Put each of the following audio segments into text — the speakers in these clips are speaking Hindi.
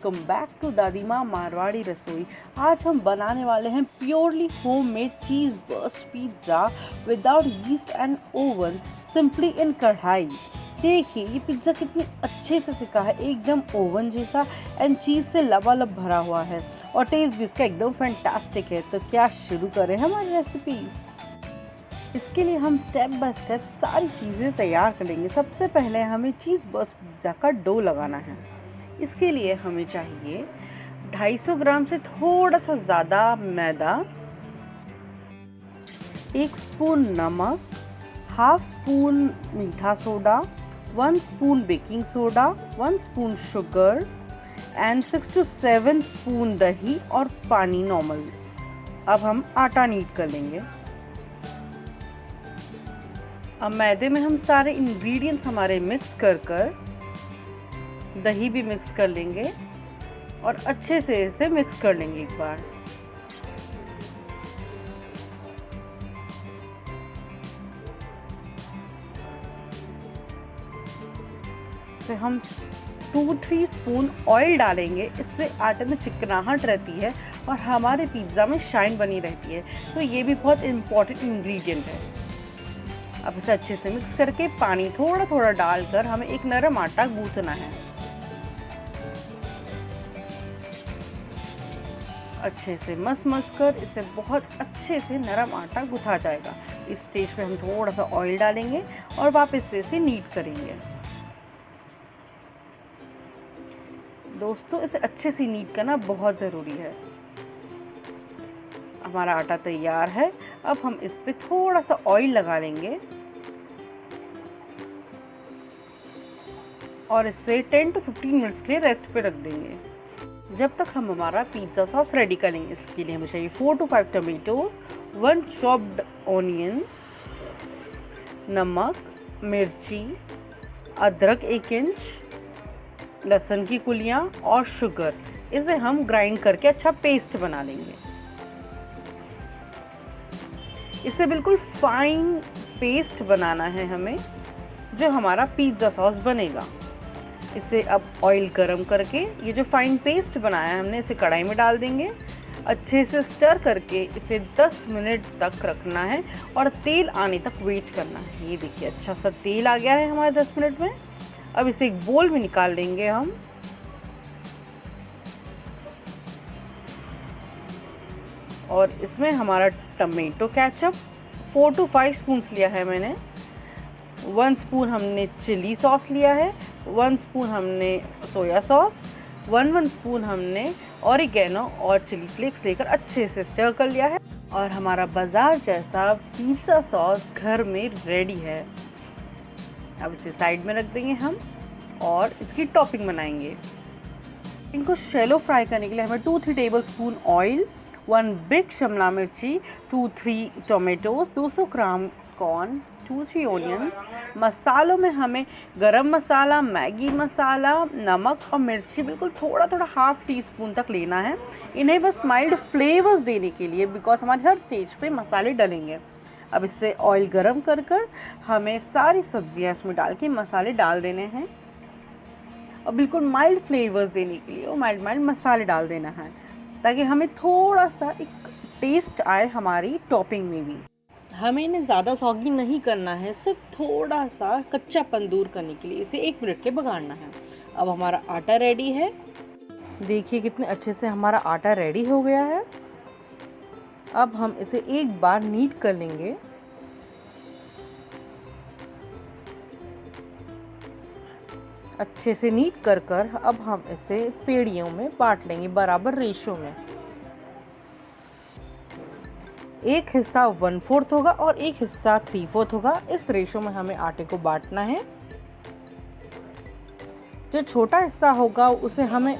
वेलकम बैक टू दादी माँ मारवाड़ी रसोई। आज हम बनाने वाले हैं purely homemade cheese burst pizza without yeast and oven, simply in kadhai. देखिए ये पिज़्ज़ा कितनी अच्छे से सिका है, एकदम ओवन जैसा एंड चीज़ से लबालब भरा हुआ है और टेस्ट भी इसका एकदम फैंटास्टिक है। तो क्या शुरू करें हमारी रेसिपी। इसके लिए हम स्टेप बाय स्टेप सारी चीज़ें तैयार कर लेंगे। सबसे पहले हमें चीज़ बर्स्ट पिज़्ज़ा का डो लगाना है। इसके लिए हमें चाहिए 250 ग्राम से थोड़ा सा ज़्यादा मैदा, 1 स्पून नमक, हाफ स्पून मीठा soda, 1 spoon baking soda, 1 spoon sugar and 6 to 7 spoon दही और पानी नॉर्मल। अब हम आटा नीड कर लेंगे। अब मैदे में हम सारे इंग्रेडिएंट्स हमारे मिक्स कर दही भी मिक्स कर लेंगे और अच्छे से इसे मिक्स कर लेंगे एक बार। फिर हम 2-3 स्पून ऑयल डालेंगे। इससे आटे में चिकनाहट रहती है और हमारे पिज़्ज़ा में शाइन बनी रहती है, तो ये भी बहुत इम्पॉर्टेंट इंग्रेडिएंट है। अब इसे अच्छे से मिक्स करके पानी थोड़ा थोड़ा डालकर हमें एक नरम आटा गूंथना है। अच्छे से मस कर इसे बहुत अच्छे से नरम आटा गूंथा जाएगा। इस स्टेज पे हम थोड़ा सा ऑयल डालेंगे और वापस से इसे नीट करेंगे। दोस्तों इसे अच्छे से नीट करना बहुत ज़रूरी है। हमारा आटा तैयार है। अब हम इस पे थोड़ा सा ऑयल लगा लेंगे और इसे 10 to 15 मिनट्स के लिए रेस्ट पे रख देंगे जब तक हम हमारा पिज़्ज़ा सॉस रेडी करेंगे। इसके लिए हमें चाहिए 4 to 5 टमेटोज, 1 चॉप्ड ऑनियन, नमक, मिर्ची, अदरक 1 इंच, लहसुन की कुलियाँ और शुगर। इसे हम ग्राइंड करके अच्छा पेस्ट बना लेंगे। इसे बिल्कुल फाइन पेस्ट बनाना है हमें, जो हमारा पिज़्ज़ा सॉस बनेगा। इसे अब ऑयल गरम करके ये जो फाइन पेस्ट बनाया है हमने, इसे कढ़ाई में डाल देंगे। अच्छे से स्टर करके इसे 10 मिनट तक रखना है और तेल आने तक वेट करना है। ये देखिए अच्छा सा तेल आ गया है हमारे 10 मिनट में। अब इसे एक बोल में निकाल लेंगे हम। और इसमें हमारा टमेटो केचप 4 to 5 स्पून लिया है मैंने। 1 स्पून हमने चिली सॉस लिया है, 1 स्पून हमने सोया सॉस, 1 स्पून हमने ऑरिगेनो और चिली फ्लेक्स लेकर अच्छे से स्टर कर लिया है। और हमारा बाजार जैसा पिज़्ज़ा सॉस घर में रेडी है। अब इसे साइड में रख देंगे हम और इसकी टॉपिंग बनाएंगे। इनको शैलो फ्राई करने के लिए हमें 2-3 table spoon oil, 1 big Shimla मिर्ची, 2-3 टोमेटोज, 200 ग्राम कॉर्न, 2-3 ऑनियंस। मसालों में हमें गरम मसाला, मैगी मसाला, नमक और मिर्ची बिल्कुल थोड़ा थोड़ा हाफ टी स्पून तक लेना है। इन्हें बस माइल्ड फ्लेवर्स देने के लिए, बिकॉज हमारे हर स्टेज पे मसाले डलेंगे। अब इससे ऑयल गरम कर हमें सारी सब्जियां इसमें डाल के मसाले डाल देने हैं और बिल्कुल माइल्ड फ्लेवर्स देने के लिए वो माइल्ड मसाले डाल देना है, ताकि हमें थोड़ा सा एक टेस्ट आए हमारी टॉपिंग में भी। हमें इन्हें ज़्यादा सॉगी नहीं करना है, सिर्फ थोड़ा सा कच्चापन दूर करने के लिए इसे 1 मिनट के पकाना है। अब हमारा आटा रेडी है। देखिए कितने अच्छे से हमारा आटा रेडी हो गया है। अब हम इसे एक बार नीट कर लेंगे। अच्छे से नीट कर अब हम इसे पेड़ियों में बांट लेंगे बराबर रेशो में। एक हिस्सा 1/4 होगा और एक हिस्सा 3/4 होगा। इस रेशो में हमें आटे को बांटना है। जो छोटा हिस्सा होगा उसे हमें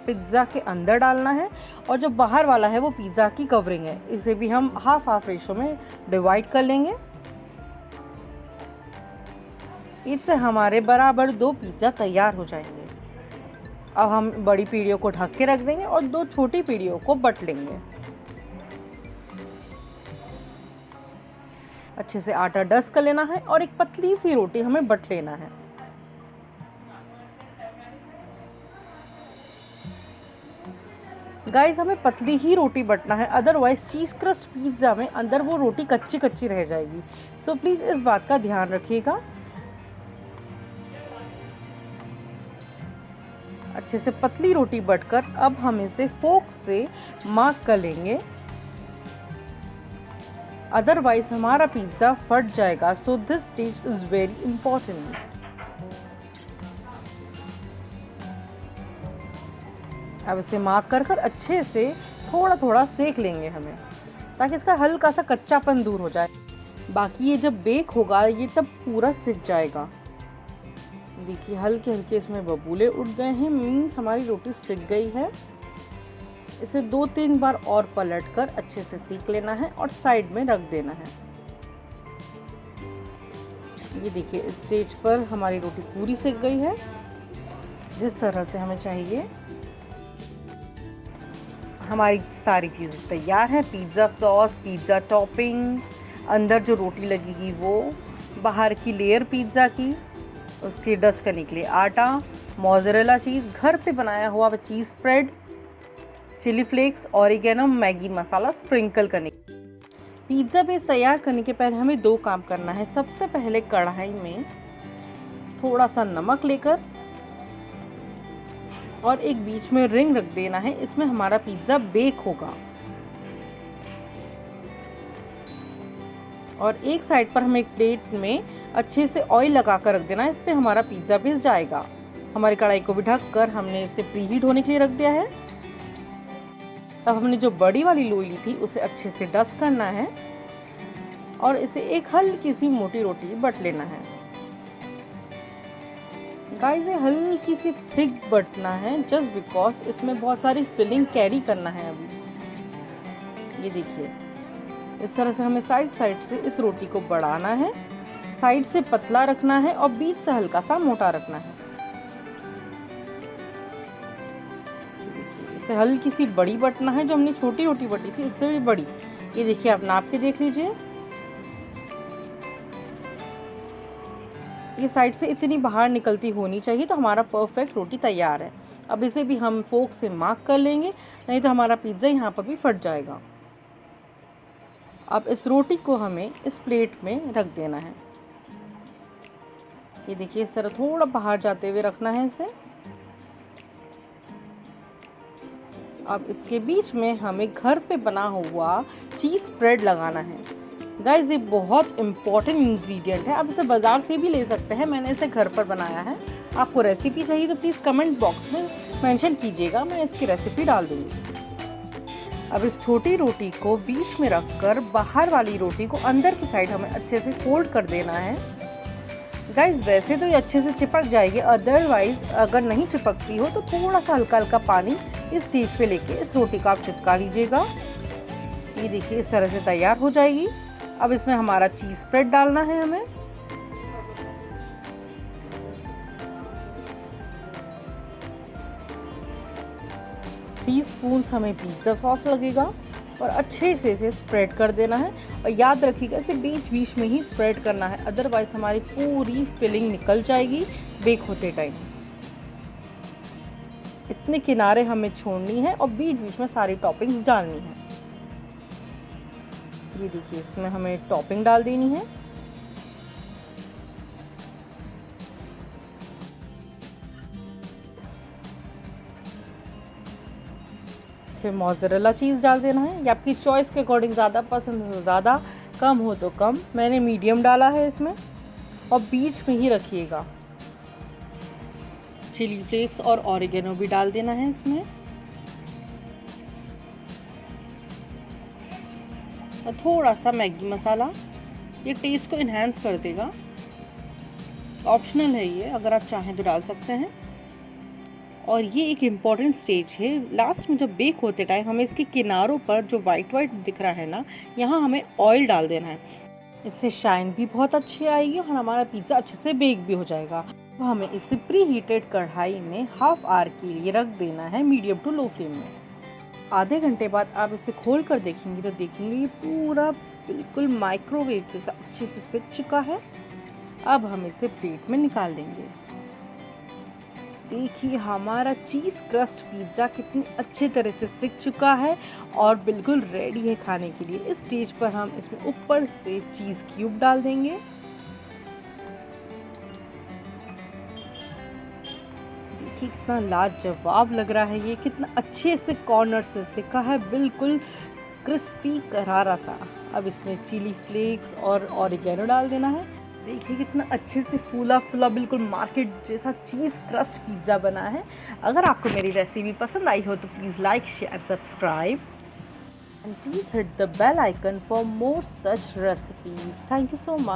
पिज़्ज़ा के अंदर डालना है और जो बाहर वाला है वो पिज़्ज़ा की कवरिंग है। इसे भी हम हाफ रेशो में डिवाइड कर लेंगे। इससे हमारे बराबर 2 पिज़्ज़ा तैयार हो जाएंगे। अब हम बड़ी पीढ़ियों को ढक के रख देंगे और 2 छोटी पीढ़ियों को बट लेंगे। अच्छे से आटा डस्ट कर लेना है और एक पतली सी रोटी हमें बट लेना है। गाइस हमें पतली ही रोटी बटना है, अदरवाइज चीज़ क्रस्ट पिज़्ज़ा में अंदर वो रोटी कच्ची कच्ची रह जाएगी। सो प्लीज़ इस बात का ध्यान रखिएगा। अच्छे से पतली रोटी बटकर अब हम इसे फोक से मार्क कर लेंगे, अदरवाइज हमारा पिज़्ज़ा फट जाएगा। So this stage is very important. अब इसे मार्क कर कर अच्छे से थोड़ा थोड़ा सेक लेंगे हमें, ताकि इसका हल्का सा कच्चापन दूर हो जाए। बाकी ये जब बेक होगा ये तब पूरा सिक जाएगा। देखिए हल्के हल्के इसमें बबूले उठ गए हैं, मीन्स हमारी रोटी सिक गई है। इसे 2-3 बार और पलटकर अच्छे से सेक लेना है और साइड में रख देना है। ये देखिए इस स्टेज पर हमारी रोटी पूरी सिक गई है, जिस तरह से हमें चाहिए। हमारी सारी चीज़ें तैयार हैं, पिज़्ज़ा सॉस, पिज़्ज़ा टॉपिंग, अंदर जो रोटी लगेगी वो, बाहर की लेयर पिज़्ज़ा की, उसकी डस्ट करने के लिए आटा, मोज़रेला चीज़, घर पे बनाया हुआ cheese spread, chilli flakes, oregano, Maggi masala sprinkle करने। पिज़्ज़ा बेस तैयार करने के पहले हमें 2 काम करना है। सबसे पहले कढ़ाई में थोड़ा सा नमक लेकर और एक बीच में रिंग रख देना है, इसमें हमारा पिज़्ज़ा बेक होगा। और एक साइड पर हमें एक प्लेट में अच्छे से ऑयल लगा कर रख देना है, इस पर हमारा पिज़्ज़ा बेस जाएगा। हमारी कढ़ाई को भी ढक कर हमने इसे प्रीहीट होने के लिए रख दिया है। तब हमने जो बड़ी वाली लोई ली थी उसे अच्छे से डस्ट करना है और इसे एक हल्की सी मोटी रोटी बट लेना है। गाइस ये हल्की सी थिक बटना है, जस्ट बिकॉज इसमें बहुत सारी फिलिंग कैरी करना है अभी। ये देखिए इस तरह से हमें साइड साइड से इस रोटी को बढ़ाना है, साइड से पतला रखना है और बीच से हल्का सा मोटा रखना है। इसे हल्की सी बड़ी बटना है, जो हमने छोटी रोटी बटी थी इससे भी बड़ी। ये देखिए आप नाप के देख लीजिए, ये साइड से इतनी बाहर निकलती होनी चाहिए, तो हमारा परफेक्ट रोटी तैयार है। अब इसे भी हम फोक से मार्क कर लेंगे, नहीं तो हमारा पिज़्ज़ा यहाँ पर भी फट जाएगा। अब इस रोटी को हमें इस प्लेट में रख देना है। ये देखिए इस तरह थोड़ा बाहर जाते हुए रखना है इसे। अब इसके बीच में हमें घर पे बना हुआ चीज़ स्प्रेड लगाना है। गाइस ये बहुत इम्पॉर्टेंट इंग्रेडिएंट है, आप इसे बाज़ार से भी ले सकते हैं, मैंने इसे घर पर बनाया है। आपको रेसिपी चाहिए तो प्लीज़ कमेंट बॉक्स में मेंशन कीजिएगा, मैं इसकी रेसिपी डाल दूँगी। अब इस छोटी रोटी को बीच में रखकर बाहर वाली रोटी को अंदर की साइड हमें अच्छे से फोल्ड कर देना है। गाइस वैसे तो ये अच्छे से चिपक जाएगी, अदरवाइज अगर नहीं चिपकती हो तो थोड़ा सा हल्का हल्का पानी इस स्टेज पे लेके इस रोटी को आप चिपका लीजिएगा। ये देखिए इस तरह से तैयार हो जाएगी। अब इसमें हमारा चीज़ स्प्रेड डालना है हमें। टीस्पून हमें पिज़्ज़ा सॉस लगेगा और अच्छे से इसे स्प्रेड कर देना है। और याद रखिएगा इसे बीच बीच में ही स्प्रेड करना है, अदरवाइज हमारी पूरी फिलिंग निकल जाएगी बेक होते टाइम। इतने किनारे हमें छोड़नी है और बीच बीच में सारी टॉपिंग्स डालनी है। ये देखिए इसमें हमें टॉपिंग डाल देनी है। फिर मोज़रेला चीज़ डाल देना है, या आपकी चॉइस के अकॉर्डिंग, ज़्यादा पसंद हो तो ज़्यादा, कम हो तो कम। मैंने मीडियम डाला है इसमें। और बीच में ही रखिएगा। चिली फ्लेक्स और ऑरिगेनो भी डाल देना है इसमें। और थोड़ा सा मैगी मसाला, ये टेस्ट को इन्हेंस कर देगा। ऑप्शनल है ये, अगर आप चाहें तो डाल सकते हैं। और ये एक इम्पॉर्टेंट स्टेज है, लास्ट में जब बेक होते टाइम हमें इसके किनारों पर जो वाइट वाइट दिख रहा है ना, यहाँ हमें ऑयल डाल देना है। इससे शाइन भी बहुत अच्छी आएगी और हमारा पिज़्ज़ा अच्छे से बेक भी हो जाएगा। तो हमें इसे प्री हीटेड कढ़ाई में हाफ आवर के लिए रख देना है, मीडियम टू लो फ्लेम में। आधे घंटे बाद आप इसे खोल कर देखेंगे तो देखेंगे ये पूरा बिल्कुल माइक्रोवेव जैसा अच्छे से सिक चुका है। अब हम इसे प्लेट में निकाल लेंगे। देखिए हमारा चीज़ क्रस्ट पिज़्ज़ा कितनी अच्छे तरह से सिक चुका है और बिल्कुल रेडी है खाने के लिए। इस स्टेज पर हम इसमें ऊपर से चीज़ क्यूब डाल देंगे। देखिए कितना लाजवाब लग रहा है, ये कितना अच्छे से कॉर्नर से सिका है, बिल्कुल क्रिस्पी करारा सा। अब इसमें चिली फ्लेक्स और ऑरिगेनो डाल देना है। देखिए कितना अच्छे से फूला फूला बिल्कुल मार्केट जैसा चीज़ क्रस्ट पिज़्ज़ा बना है। अगर आपको मेरी रेसिपी पसंद आई हो तो please like share and subscribe and please hit the bell icon for more such recipes. Thank you so much.